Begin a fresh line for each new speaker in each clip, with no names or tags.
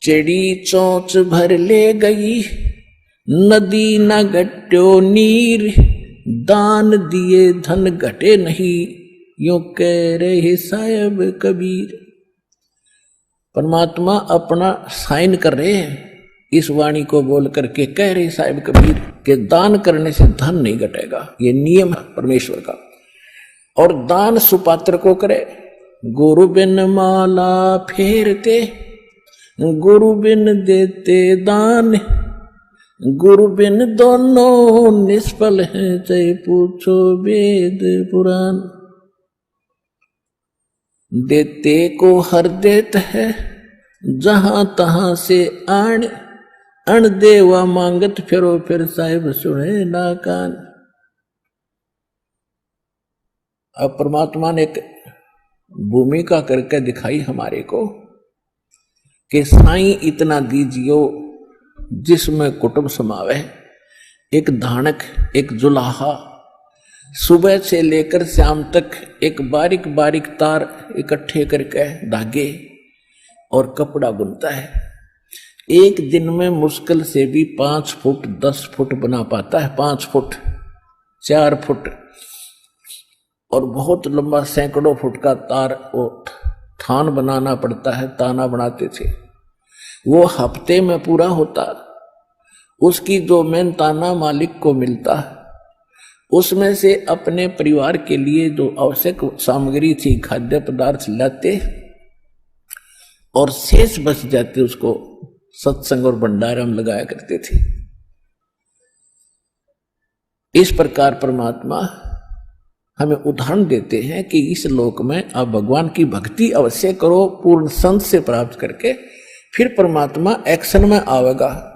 चिड़ी चोंच भर ले गई, नदी न घट्यो नीर, दान दिए धन घटे नहीं, यूं कह रहे साहिब कबीर। परमात्मा अपना साइन कर रहे हैं इस वाणी को बोल करके, कह रहे साहिब कबीर कि दान करने से धन नहीं घटेगा, ये नियम है परमेश्वर का। और दान सुपात्र को करे। गुरु बिन माला फेरते, गुरु बिन देते दान, गुरु बिन दोनों निष्फल हैं, चाहे पूछो वेद पुराण। देते को हर देत है, जहां तहां से आण, अण देवा मांगत फिरो, फिर साहिब सुने ना कान। अब परमात्मा ने एक भूमिका करके दिखाई हमारे को कि साईं इतना दीजियो जिसमें कुटुंब समावे, एक धानक, एक जुलाहा, सुबह से लेकर शाम तक एक बारीक बारीक तार इकट्ठे करके धागे और कपड़ा बुनता है। एक दिन में मुश्किल से भी 5 फुट 10 फुट बना पाता है, 5 फुट 4 फुट, और बहुत लंबा सैकड़ों फुट का तार वो थान बनाना पड़ता है। ताना बनाते थे, वो हफ्ते में पूरा होता। उसकी जो मेन ताना मालिक को मिलता, उसमें से अपने परिवार के लिए जो आवश्यक सामग्री थी, खाद्य पदार्थ लाते और शेष बच जाते, उसको सत्संग और भंडारा में लगाया करते थे। इस प्रकार परमात्मा हमें उदाहरण देते हैं कि इस लोक में आप भगवान की भक्ति अवश्य करो, पूर्ण संत से प्राप्त करके, फिर परमात्मा एक्शन में आवेगा।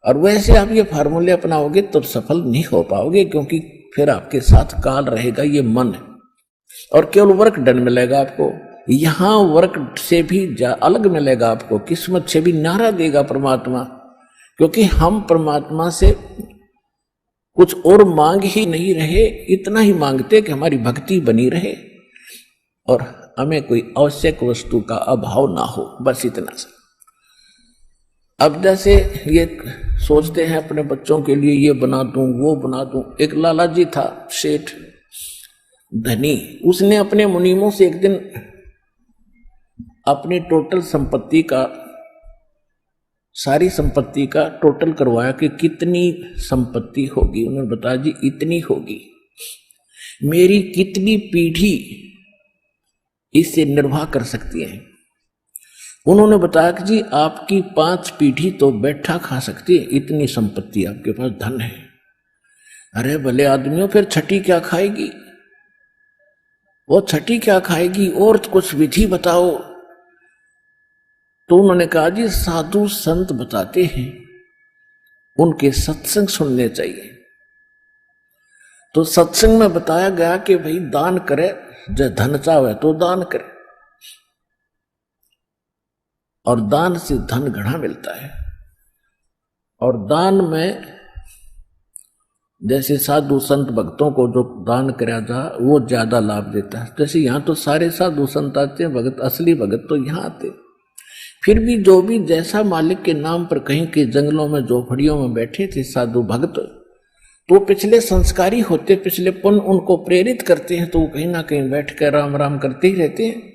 और वैसे आप ये फार्मूले अपनाओगे तो सफल नहीं हो पाओगे, क्योंकि फिर आपके साथ काल रहेगा, ये मन है, और केवल वर्क डन मिलेगा आपको। यहां वर्क से भी अलग मिलेगा आपको, किस्मत से भी नारा देगा परमात्मा, क्योंकि हम परमात्मा से कुछ और मांग ही नहीं रहे, इतना ही मांगते कि हमारी भक्ति बनी रहे और हमें कोई आवश्यक वस्तु का अभाव ना हो, बस इतना सा। अब जैसे ये सोचते हैं अपने बच्चों के लिए ये बना दूं वो बना दूं। एक लाला जी था सेठ धनी, उसने अपने मुनीमों से एक दिन अपनी टोटल संपत्ति का, सारी संपत्ति का टोटल करवाया कि कितनी संपत्ति होगी। उन्होंने बताया जी इतनी होगी, मेरी कितनी पीढ़ी इससे निर्वाह कर सकती है। उन्होंने बताया कि जी आपकी 5 पीढ़ी तो बैठा खा सकती है, इतनी संपत्ति आपके पास, धन है। अरे भले आदमियों, फिर छठी क्या खाएगी? वो छठी क्या खाएगी? और कुछ विधि बताओ। तो उन्होंने कहा जी साधु संत बताते हैं, उनके सत्संग सुनने चाहिए। तो सत्संग में बताया गया कि भाई दान करे, जो धन चाहे तो दान करे, और दान से धन घना मिलता है। और दान में जैसे साधु संत भक्तों को जो दान कराया जा, वो ज्यादा लाभ देता है। जैसे यहाँ तो सारे साधु संत आते हैं, भगत, असली भगत तो यहाँ आते। फिर भी जो भी जैसा मालिक के नाम पर कहीं के जंगलों में झोपड़ियों में बैठे थे साधु भगत, तो पिछले संस्कारी होते, पिछले पुण्य उनको प्रेरित करते हैं, तो वो कहीं ना कहीं बैठ कर राम राम करते ही रहते हैं।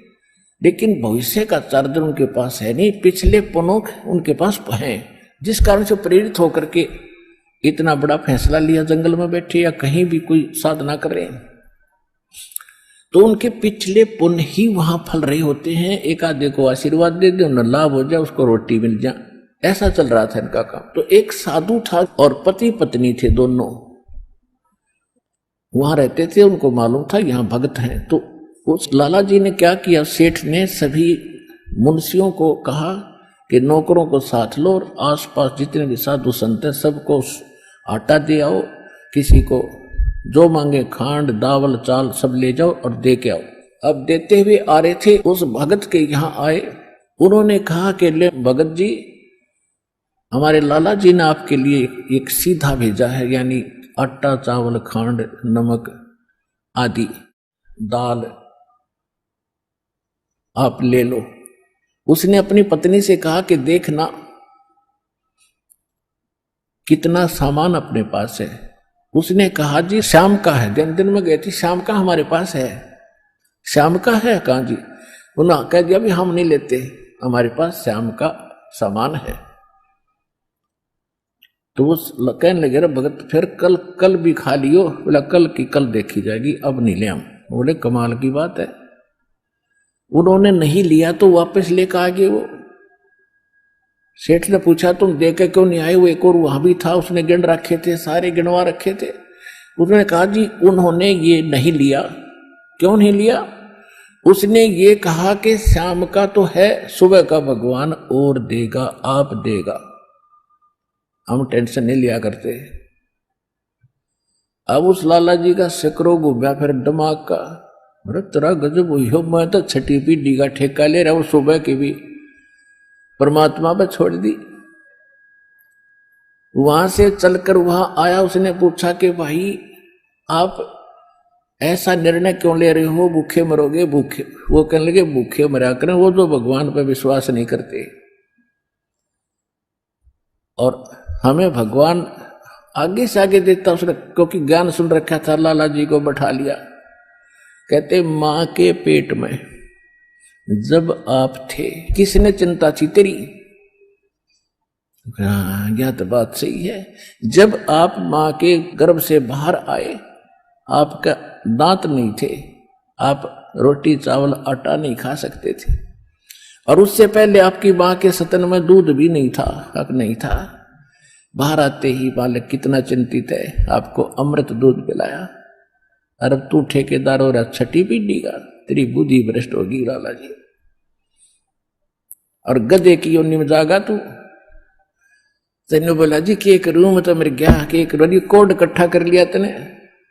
लेकिन भविष्य का चार्जर उनके पास है नहीं, पिछले पुण्य उनके पास है, जिस कारण से प्रेरित होकर के इतना बड़ा फैसला लिया, जंगल में बैठे या कहीं भी कोई साधना कर रहे हैं। तो उनके पिछले पुण्य ही वहां फल रहे होते हैं। एक आधे को आशीर्वाद दे दे, उन्हें लाभ हो जाए, उसको रोटी मिल जाए, ऐसा चल रहा था इनका काम। तो एक साधु था और पति पत्नी थे, दोनों वहां रहते थे। उनको मालूम था यहाँ भगत हैं। तो उस लाला जी ने क्या किया, सेठ ने सभी मुंशियों को कहा कि नौकरों को साथ लो और आसपास जितने भी साधु संत हैं सबको आटा दे आओ, किसी को जो मांगे खांड दावल चाल सब ले जाओ और दे के आओ। अब देते हुए आ रहे थे, उस भगत के यहाँ आए। उन्होंने कहा कि ले भगत जी, हमारे लाला जी ने आपके लिए एक सीधा भेजा है, यानी आटा चावल खांड नमक आदि दाल आप ले लो। उसने अपनी पत्नी से कहा कि देखना कितना सामान अपने पास है। उसने कहा जी शाम का है। दिन में गई थी, शाम का हमारे पास है। शाम का है? कहा जी। उन्होंने कह दिया भी हम नहीं लेते, हमारे पास शाम का सामान है। तो वो कहने लगे भगत फिर कल भी खा लियो। बोला कल की कल देखी जाएगी, अब नहीं ले हम। बोले कमाल की बात है। उन्होंने नहीं लिया तो वापस लेकर आ गए। वो सेठ ने पूछा तुम दे के क्यों नहीं आए? वो एक और वहां भी था, उसने गिन रखे थे, सारे गिनवा रखे थे। उसने कहा जी उन्होंने ये नहीं लिया। क्यों नहीं लिया? उसने ये कहा कि शाम का तो है, सुबह का भगवान और देगा, आप देगा, हम टेंशन नहीं लिया करते। अब उस लाला जी का सिकरो घूमया फिर दिमाग का। अरे तेरा गजब हुई हो, मैं तो छठी पीढ़ी का ठेका ले रहा हूं, सुबह की भी परमात्मा पर छोड़ दी। वहां से चलकर वहां आया, उसने पूछा कि भाई आप ऐसा निर्णय क्यों ले रहे हो, भूखे मरोगे? भूखे, वो कहने लगे भूखे मरा करें वो जो भगवान पर विश्वास नहीं करते। और हमें भगवान आगे से आगे देता उसने, क्योंकि ज्ञान सुन रखा था। लाला जी को बैठा लिया, कहते मां के पेट में जब आप थे किसने चिंता थी तेरी? हाँ यह तो बात सही है। जब आप मां के गर्भ से बाहर आए आपका दांत नहीं थे, आप रोटी चावल आटा नहीं खा सकते थे, और उससे पहले आपकी मां के स्तन में दूध भी नहीं था, हक नहीं था। बाहर आते ही बालक कितना चिंतित है, आपको अमृत दूध पिलाया। अरे तू ठेकेदार हो रहा छठी पीढ़ी का, तेरी बुद्धि भ्रष्ट होगी लाला जी। और गधे की योनि में जागा तू। तेने बोला जी के करूं, मैं तो मेरे गया के करूं, कोड इकट्ठा कर लिया तने,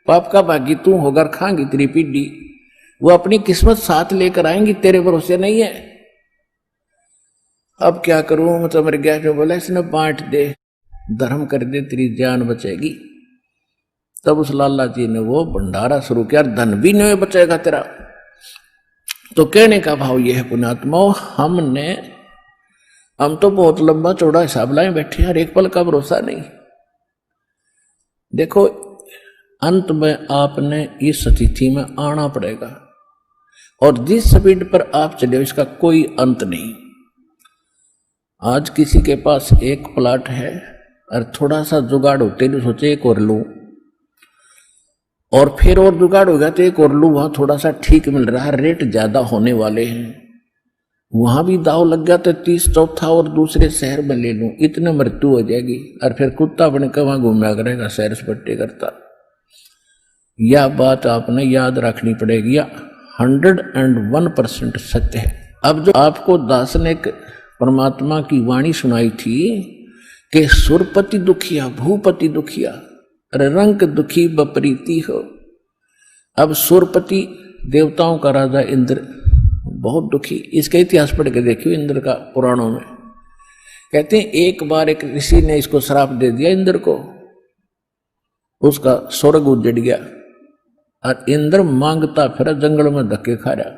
पाप का भागी तू होकर खाएंगी तेरी पीढ़ी। वो अपनी किस्मत साथ लेकर आएंगी, तेरे भरोसे नहीं है। अब क्या करूं, मैं तो मेरे गया। जो बोला इसने बांट दे, धर्म कर दे, तेरी जान बचेगी। तब उस लाला जी ने वो भंडारा शुरू किया, धन भी नहीं बचेगा तेरा। तो कहने का भाव यह है पुण्यात्मा, हम तो बहुत लंबा चौड़ा हिसाब लाए बैठे, हर एक पल का भरोसा नहीं। देखो अंत में आपने इस स्थिति में आना पड़ेगा, और जिस स्पीड पर आप चले इसका कोई अंत नहीं। आज किसी के पास एक प्लाट है और थोड़ा सा जुगाड़ होते नहीं, सोचे एक और लूं, और फिर और जुगाड़ हो गया तो एक और लूं, वहां थोड़ा सा ठीक मिल रहा है, रेट ज्यादा होने वाले हैं, वहां भी दाव लग गया तो 30 चौथा और दूसरे शहर में ले लूं, इतने मृत्यु हो जाएगी। और फिर कुत्ता बने के वहां घूमया करेगा, सैर सपट्टे करता। यह बात आपने याद रखनी पड़ेगी, 101% सत्य है। अब जो आपको दास ने परमात्मा की वाणी सुनाई थी कि सुरपति दुखिया भूपति दुखिया, रंक दुखी बपरीति हो। अब सुरपति देवताओं का राजा इंद्र बहुत दुखी, इसका इतिहास पढ़ के देखियो इंद्र का पुराणों में। कहते हैं एक बार एक ऋषि ने इसको श्राप दे दिया इंद्र को, उसका स्वर्ग उजड़ गया और इंद्र मांगता फिर जंगल में धक्के खा रहा।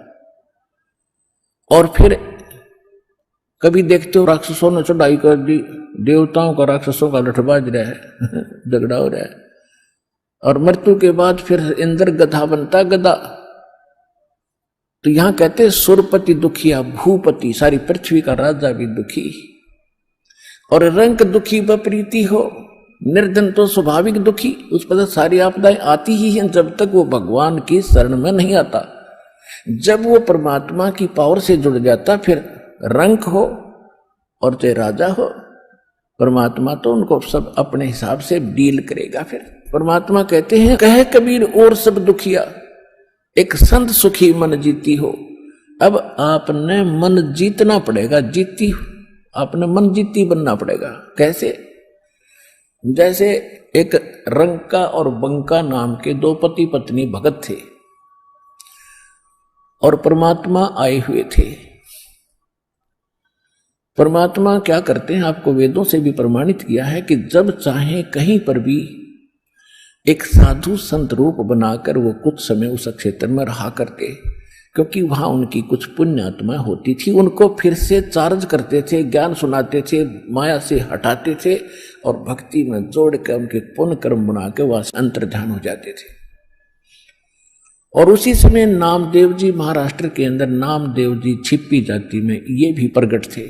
और फिर कभी देखते हो राक्षसों ने चढ़ाई कर दी, देवताओं का राक्षसों का लठबाज रहा है झगड़ा हो रहा है। और मृत्यु के बाद फिर इंद्र गधा बनता, गधा। तो यहां कहते सुरपति दुखिया भूपति, सारी पृथ्वी का राजा भी दुखी, और रंक दुखी बपरीति हो। निर्धन तो स्वाभाविक दुखी, उस पर सारी आपदाएं आती ही हैं जब तक वो भगवान की शरण में नहीं आता। जब वो परमात्मा की पावर से जुड़ जाता फिर रंक हो और चाहे राजा हो, परमात्मा तो उनको सब अपने हिसाब से डील करेगा। फिर परमात्मा कहते हैं कहे कबीर और सब दुखिया, एक संत सुखी मन जीती हो। अब आपने मन जीतना पड़ेगा, आपने मन जीती बनना पड़ेगा। कैसे? जैसे एक रंका और बंका नाम के दो पति पत्नी भगत थे, और परमात्मा आए हुए थे। परमात्मा क्या करते हैं, आपको वेदों से भी प्रमाणित किया है कि जब चाहे कहीं पर भी एक साधु संत रूप बनाकर वो कुछ समय उस क्षेत्र में रहा करके, क्योंकि वहां उनकी कुछ पुण्य आत्मा होती थी, उनको फिर से चार्ज करते थे, ज्ञान सुनाते थे, माया से हटाते थे और भक्ति में जोड़ के उनके पुण्य कर्म बना के वहां से अंतर्ध्यान हो जाते थे। और उसी समय नामदेव जी महाराष्ट्र के अंदर नामदेव जी छिप्पी जाति में ये भी प्रकट थे।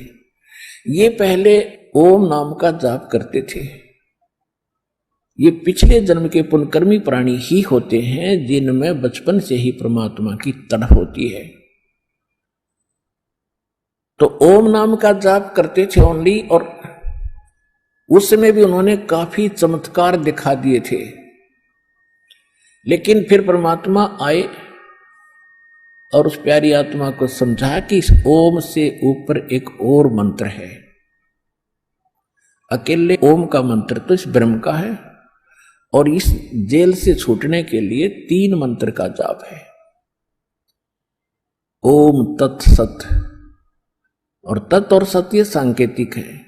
ये पहले ओम नाम का जाप करते थे। ये पिछले जन्म के पुण्यकर्मी प्राणी ही होते हैं जिनमें बचपन से ही परमात्मा की तड़प होती है। तो ओम नाम का जाप करते थे ओनली, और उस समय भी उन्होंने काफी चमत्कार दिखा दिए थे। लेकिन फिर परमात्मा आए और उस प्यारी आत्मा को समझाया कि इस ओम से ऊपर एक और मंत्र है। अकेले ओम का मंत्र तो इस ब्रह्म का है, और इस जेल से छूटने के लिए 3 मंत्र का जाप है। ओम तत् सत, और तत् और सत ये सांकेतिक है।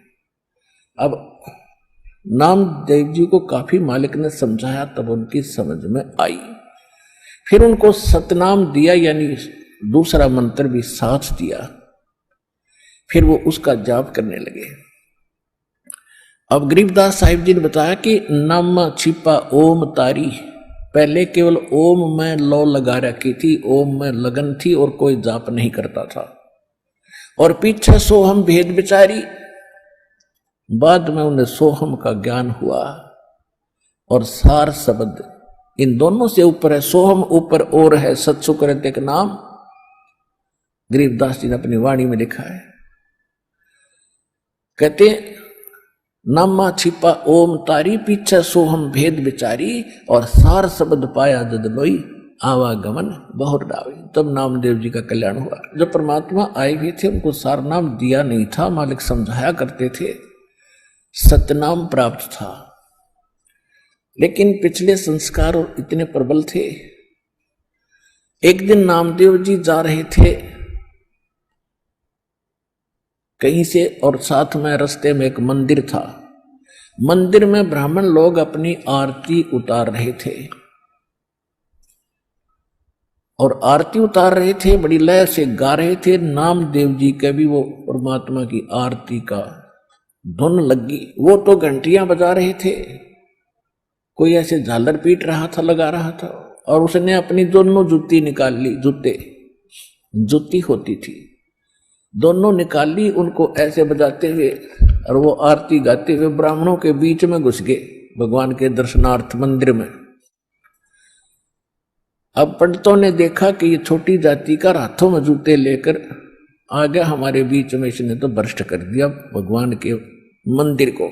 अब नामदेव जी को काफी मालिक ने समझाया, तब उनकी समझ में आई। फिर उनको सतनाम दिया, यानी दूसरा मंत्र भी साथ दिया। फिर वो उसका जाप करने लगे। अब गरीबदास साहिब जी ने बताया कि नम छिपा ओम तारी, पहले केवल ओम में लौ लगा रखी थी, ओम में लगन थी और कोई जाप नहीं करता था। और पीछे सोहम भेद विचारी, बाद में उन्हें सोहम का ज्ञान हुआ। और सार शब्द इन दोनों से ऊपर है, सोहम ऊपर और है, सत्सुकृत एक नाम गरीबदास जी ने अपनी वाणी में लिखा है। कहते नामा छिपा ओम तारी, पीछे सोहम भेद विचारी, और सार शब्द पाया जद लोई, आवागमन बहुत डावी। तब नामदेव जी का कल्याण हुआ। जब परमात्मा आए हुए थे उनको सार नाम दिया नहीं था, मालिक समझाया करते थे, सतनाम प्राप्त था। लेकिन पिछले संस्कार और इतने प्रबल थे। एक दिन नामदेव जी जा रहे थे कहीं से, और साथ में रास्ते में एक मंदिर था। मंदिर में ब्राह्मण लोग अपनी आरती उतार रहे थे, और आरती उतार रहे थे, बड़ी लय से गा रहे थे। नामदेव जी के भी वो परमात्मा की आरती का धुन लगी। वो तो घंटियां बजा रहे थे, कोई ऐसे झालर पीट रहा था, लगा रहा था, और उसने अपनी दोनों जूती निकाल ली। जूती होती थी, दोनों निकाल ली, उनको ऐसे बजाते हुए, और वो आरती गाते हुए ब्राह्मणों के बीच में घुस गए भगवान के दर्शनार्थ मंदिर में। अब पंडितों ने देखा कि ये छोटी जाति का हाथों में जूते लेकर आ गया हमारे बीच में, इसने तो भ्रष्ट कर दिया भगवान के मंदिर को।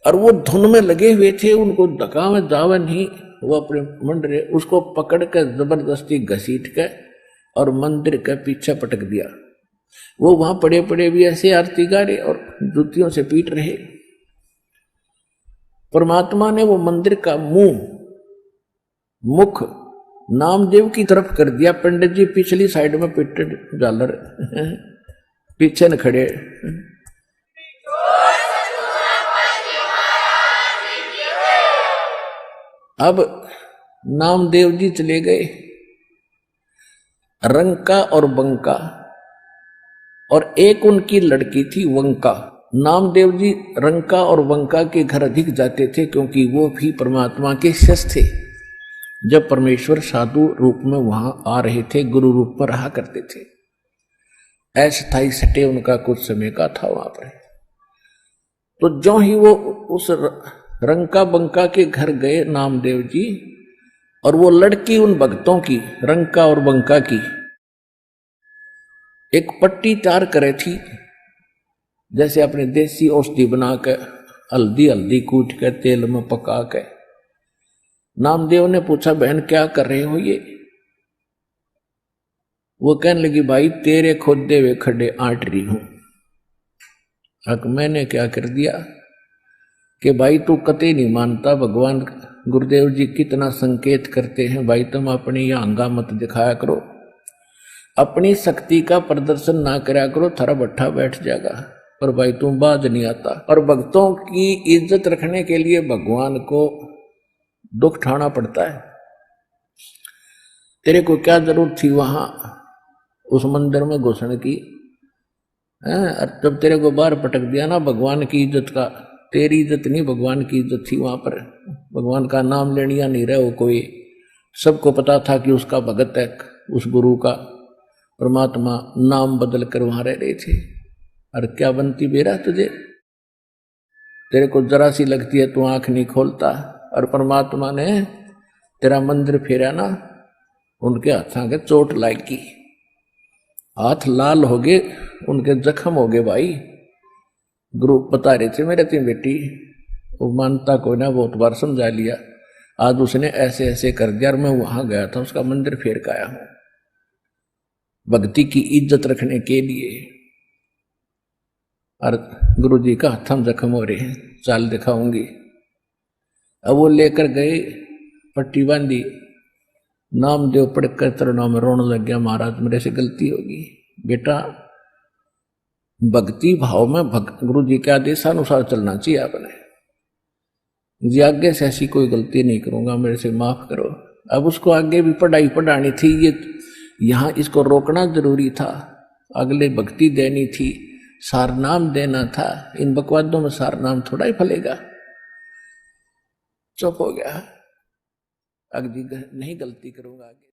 और वो धुन में लगे हुए थे, उनको धक्का में जावा नहीं, वो अपने मंडरे उसको पकड़ कर जबरदस्ती घसीट के और मंदिर के पीछे पटक दिया। वो वहां पड़े पड़े भी ऐसे आरती गा रहे और जूतियों से पीट रहे। परमात्मा ने वो मंदिर का मुख नामदेव की तरफ कर दिया। पंडित जी पिछली साइड में पिट झालर पीछे न खड़े। अब नामदेव जी चले गए रंका और बंका, और एक उनकी लड़की थी वंका। नामदेव जी रंका और वंका के घर अधिक जाते थे, क्योंकि वो भी परमात्मा के शिष्य थे। जब परमेश्वर साधु रूप में वहां आ रहे थे, गुरु रूप में रहा करते थे। अस्थायी सटे उनका कुछ समय का था वहां पर। तो जो ही वो उस रंका बंका के घर गए नामदेव जी, और वो लड़की उन भक्तों की, रंका और बंका की, एक पट्टी तैयार करे थी, जैसे अपने देसी औषधि बना के हल्दी कूट के तेल में पका के। नामदेव ने पूछा, बहन क्या कर रहे हो ये? वो कहने लगी, भाई तेरे खोदे हुए खड्डे आंट रही हूं। अब मैंने क्या कर दिया कि भाई तू कतई नहीं मानता, भगवान गुरुदेव जी कितना संकेत करते हैं, भाई तुम अपनी यह अंगा मत दिखाया करो, अपनी शक्ति का प्रदर्शन ना करा करो, थारा भट्ठा बैठ जाएगा। पर भाई तुम बाज नहीं आता। और भक्तों की इज्जत रखने के लिए भगवान को दुख उठाना पड़ता है। तेरे को क्या जरूरत थी वहां उस मंदिर में घुसने की। और जब तेरे को बाहर पटक दिया ना भगवान की इज्जत का, तेरी इज्जत नहीं भगवान की इज्जत थी वहां पर। भगवान का नाम लेनिया नहीं रहे वो कोई, सबको पता था कि उसका भगत है, उस गुरु का। परमात्मा नाम बदल कर वहां रह रहे थे। और क्या बनती बेरा तुझे, तेरे को जरा सी लगती है तू आंख नहीं खोलता। और परमात्मा ने तेरा मंदिर फेरा ना, उनके हाथों के चोट लागी, हाथ लाल हो गए, उनके जख्म हो गए भाई। गुरु बता रहे थे मेरे तीन बेटी, वो मानता को ना बहुत बार समझा लिया, आज उसने ऐसे ऐसे कर दिया और मैं वहां गया था उसका मंदिर फेर के आया हूं भक्ति की इज्जत रखने के लिए। और गुरु जी का हथम जख्म हो रहे हैं, चाल दिखाऊंगी। अब वो लेकर गए, पट्टी बांधी, नाम देव पढ़कर चरणों में रोने लग गया, महाराज मेरे से गलती होगी। बेटा भक्ति भाव में गुरु जी के आदेशानुसार चलना चाहिए आपने, जी आगे से ऐसी कोई गलती नहीं करूंगा, मेरे से माफ करो। अब उसको आगे भी पढ़ाई पढ़ानी थी, ये यहां इसको रोकना जरूरी था, अगले भक्ति देनी थी, सारनाम देना था। इन बकवादों में सारनाम थोड़ा ही फलेगा। चुप हो गया, अगली नहीं गलती करूंगा आगे।